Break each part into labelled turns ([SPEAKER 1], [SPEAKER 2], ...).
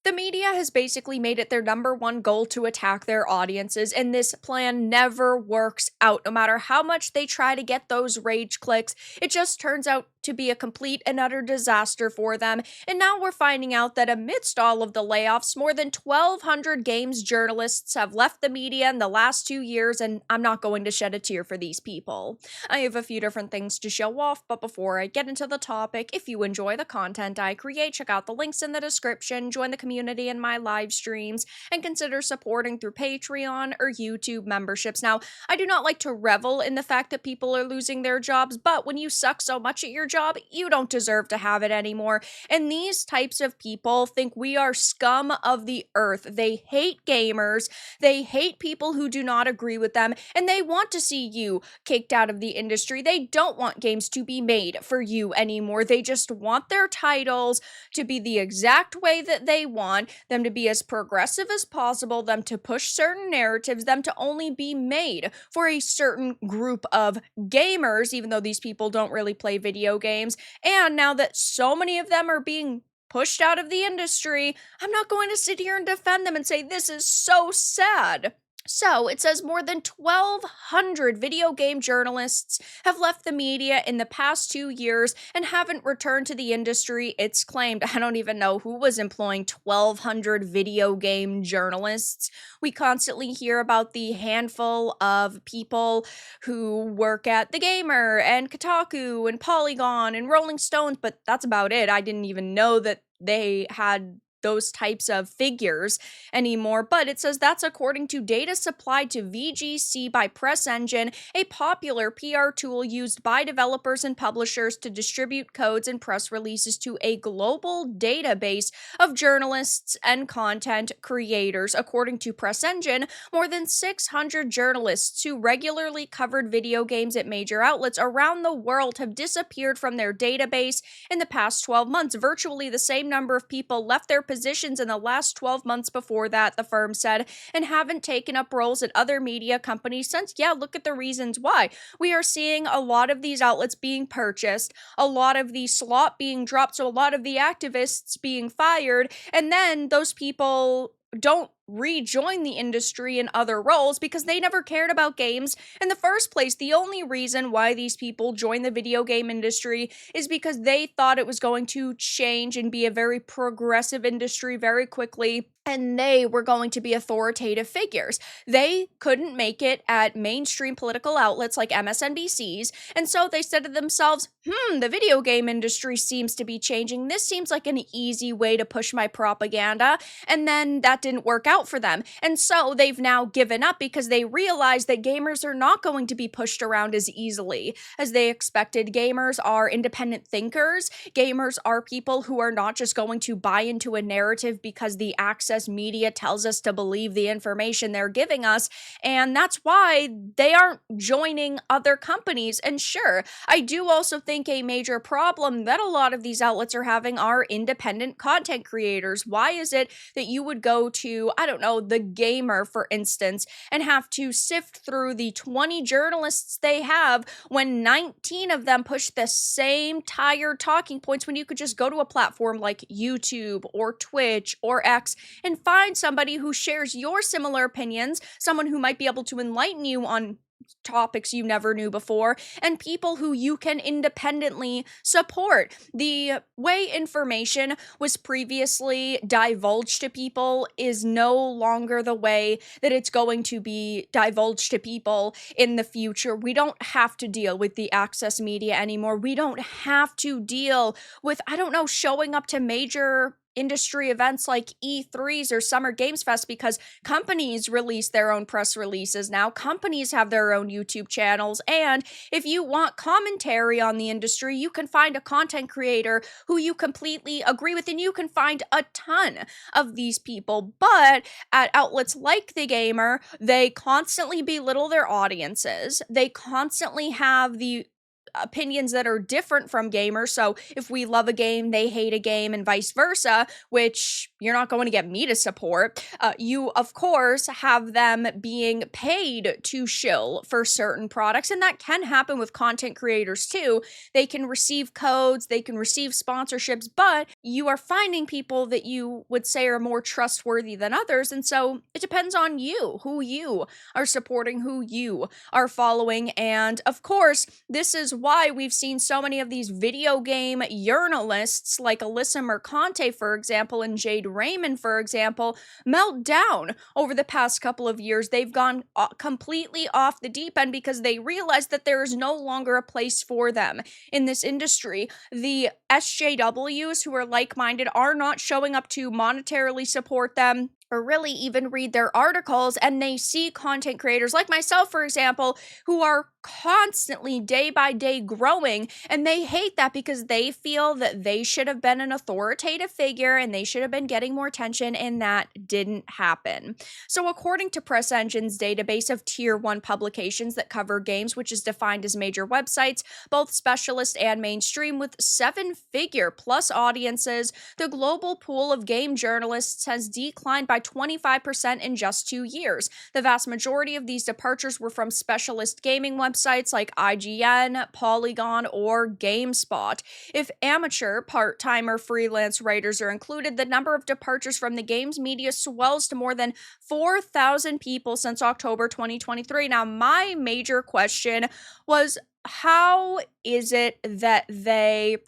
[SPEAKER 1] The media has basically made it their number one goal to attack their audiences, and this plan never works out. No matter how much they try to get those rage clicks, it just turns out to be a complete and utter disaster for them. And now we're finding out that amidst all of the layoffs, more than 1,200 games journalists have left the media in the last 2 years, and I'm not going to shed a tear for these people. I have a few different things to show off, but before I get into the topic, if you enjoy the content I create, check out the links in the description, join the community in my live streams, and consider supporting through Patreon or YouTube memberships. Now, I do not like to revel in the fact that people are losing their jobs, but when you suck so much at your job, you don't deserve to have it anymore. And these types of people think we are scum of the earth. They hate gamers, they hate people who do not agree with them, and they want to see you kicked out of the industry. They don't want games to be made for you anymore. They just want their titles to be the exact way that they want, them to be as progressive as possible, them to push certain narratives, them to only be made for a certain group of gamers, even though these people don't really play video games. And now that so many of them are being pushed out of the industry, I'm not going to sit here and defend them and say this is so sad. So, it says more than 1,200 video game journalists have left the media in the past 2 years and haven't returned to the industry, it's claimed. I don't even know who was employing 1,200 video game journalists. We constantly hear about the handful of people who work at The Gamer and Kotaku and Polygon and Rolling Stones, but that's about it. I didn't even know that they had those types of figures anymore, but it says that's according to data supplied to VGC by Press Engine, a popular PR tool used by developers and publishers to distribute codes and press releases to a global database of journalists and content creators. According to Press Engine, more than 600 journalists who regularly covered video games at major outlets around the world have disappeared from their database in the past 12 months. Virtually the same number of people left their positions in the last 12 months before that, the firm said, and haven't taken up roles at other media companies since. Yeah, look at the reasons why. We are seeing a lot of these outlets being purchased, a lot of the slot being dropped, so a lot of the activists being fired, and then those people don't rejoin the industry in other roles because they never cared about games in the first place. The only reason why these people joined the video game industry is because they thought it was going to change and be a very progressive industry very quickly, and they were going to be authoritative figures. They couldn't make it at mainstream political outlets like MSNBC's, and so they said to themselves, the video game industry seems to be changing. This seems like an easy way to push my propaganda, and then that didn't work out for them. And so they've now given up because they realize that gamers are not going to be pushed around as easily as they expected. Gamers are independent thinkers. Gamers are people who are not just going to buy into a narrative because the access media tells us to believe the information they're giving us. And that's why they aren't joining other companies. And sure, I do also think a major problem that a lot of these outlets are having are independent content creators. Why is it that you would go to, I don't know, The Gamer, for instance, and have to sift through the 20 journalists they have when 19 of them push the same tired talking points when you could just go to a platform like YouTube or Twitch or X and find somebody who shares your similar opinions, someone who might be able to enlighten you on topics you never knew before, and people who you can independently support. The way information was previously divulged to people is no longer the way that it's going to be divulged to people in the future. We don't have to deal with the access media anymore. We don't have to deal with, I don't know, showing up to major industry events like E3s or Summer Games Fest because companies release their own press releases now. Companies have their own YouTube channels, and if you want commentary on the industry, you can find a content creator who you completely agree with, and you can find a ton of these people. But at outlets like The Gamer, they constantly belittle their audiences. They constantly have the opinions that are different from gamers. So if we love a game, they hate a game, and vice versa, which you're not going to get me to support. You, of course, have them being paid to shill for certain products, and that can happen with content creators too. They can receive codes, they can receive sponsorships, but you are finding people that you would say are more trustworthy than others, and so it depends on you, who you are supporting, who you are following. And of course, this is why we've seen so many of these video game journalists like Alyssa Mercante, for example, and Jade Raymond, for example, melt down over the past couple of years. They've gone completely off the deep end because they realized that there is no longer a place for them in this industry. The SJWs who are like-minded are not showing up to monetarily support them or really even read their articles, and they see content creators like myself, for example, who are constantly day by day growing, and they hate that because they feel that they should have been an authoritative figure and they should have been getting more attention, and that didn't happen. So according to Press Engine's database of tier 1 publications that cover games, which is defined as major websites, both specialist and mainstream, with 7-figure plus audiences, the global pool of game journalists has declined by 25% in just 2 years. The vast majority of these departures were from specialist gaming websites like IGN, Polygon, or GameSpot. If amateur, part-time, or freelance writers are included, the number of departures from the games media swells to more than 4,000 people since October 2023. Now, my major question was, how is it that they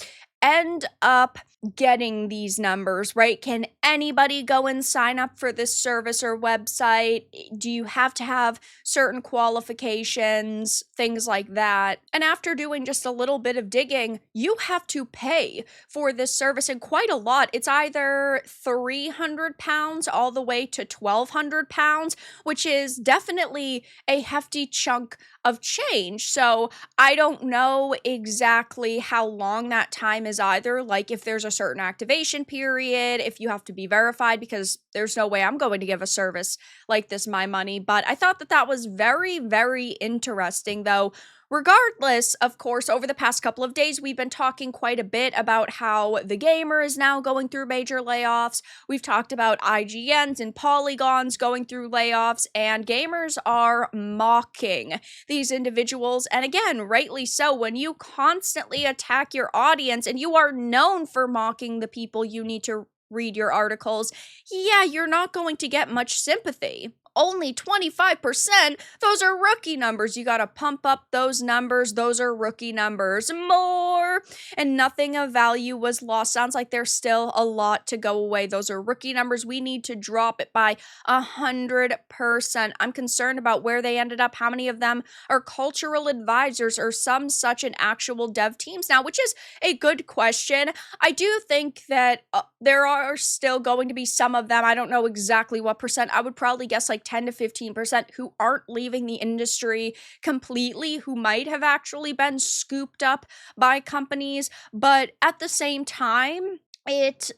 [SPEAKER 1] end up getting these numbers, right? Can anybody go and sign up for this service or website? Do you have to have certain qualifications, things like that? And after doing just a little bit of digging, you have to pay for this service, and quite a lot. It's either £300 all the way to £1,200, which is definitely a hefty chunk of change. So I don't know exactly how long that time is either, like if there's a certain activation period, if you have to be verified, because there's no way I'm going to give a service like this my money. But I thought that that was very, very interesting, though. Regardless, of course, over the past couple of days, we've been talking quite a bit about how The Gamer is now going through major layoffs. We've talked about IGNs and Polygons going through layoffs, and gamers are mocking these individuals. And again, rightly so, when you constantly attack your audience and you are known for mocking the people you need to read your articles, yeah, you're not going to get much sympathy. Only 25%, those are rookie numbers. You gotta pump up those numbers. Those are rookie numbers. More! And nothing of value was lost. Sounds like there's still a lot to go away. Those are rookie numbers. We need to drop it by 100%. I'm concerned about where they ended up, how many of them are cultural advisors or some such in actual dev teams now, which is a good question. I do think that there are still going to be some of them. I don't know exactly what percent. I would probably guess like 10 to 15% who aren't leaving the industry completely, who might have actually been scooped up by companies. But at the same time, it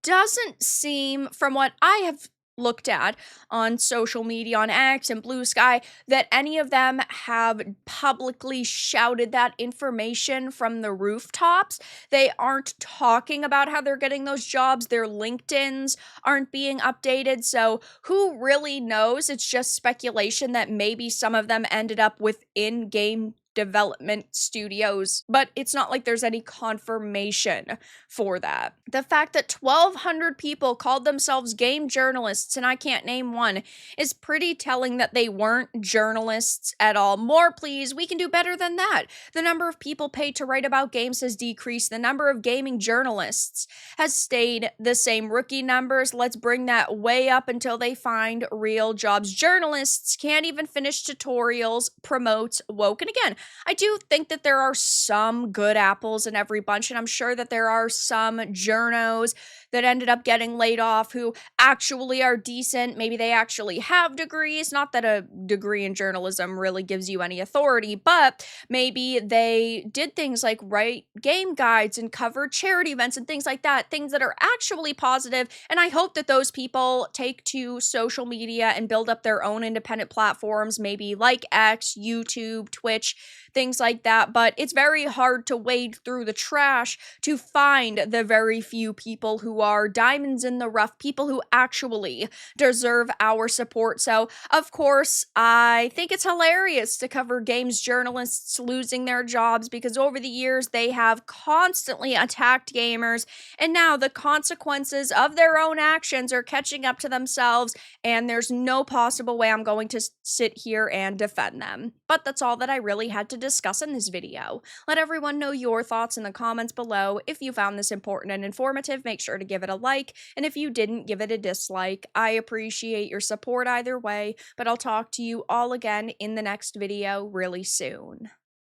[SPEAKER 1] doesn't seem, from what I have looked at on social media, on X and Blue Sky, that any of them have publicly shouted that information from the rooftops. They aren't talking about how they're getting those jobs. Their LinkedIns aren't being updated. So who really knows? It's just speculation that maybe some of them ended up with in-game development studios, but it's not like there's any confirmation for that. The fact that 1,200 people called themselves game journalists, and I can't name one, is pretty telling that they weren't journalists at all. More, please. We can do better than that. The number of people paid to write about games has decreased. The number of gaming journalists has stayed the same. Rookie numbers, let's bring that way up until they find real jobs. Journalists can't even finish tutorials, promotes, woke. And again, I do think that there are some good apples in every bunch, and I'm sure that there are some journos that ended up getting laid off who actually are decent. Maybe they actually have degrees. Not that a degree in journalism really gives you any authority, but maybe they did things like write game guides and cover charity events and things like that, things that are actually positive. And I hope that those people take to social media and build up their own independent platforms, maybe like X, YouTube, Twitch, things like that. But it's very hard to wade through the trash to find the very few people who are diamonds in the rough, people who actually deserve our support. So, of course, I think it's hilarious to cover games journalists losing their jobs because over the years they have constantly attacked gamers, and now the consequences of their own actions are catching up to themselves, and there's no possible way I'm going to sit here and defend them. But that's all that I really had to discuss in this video. Let everyone know your thoughts in the comments below. If you found this important and informative, make sure to give it a like, and if you didn't, give it a dislike. I appreciate your support either way, but I'll talk to you all again in the next video really soon.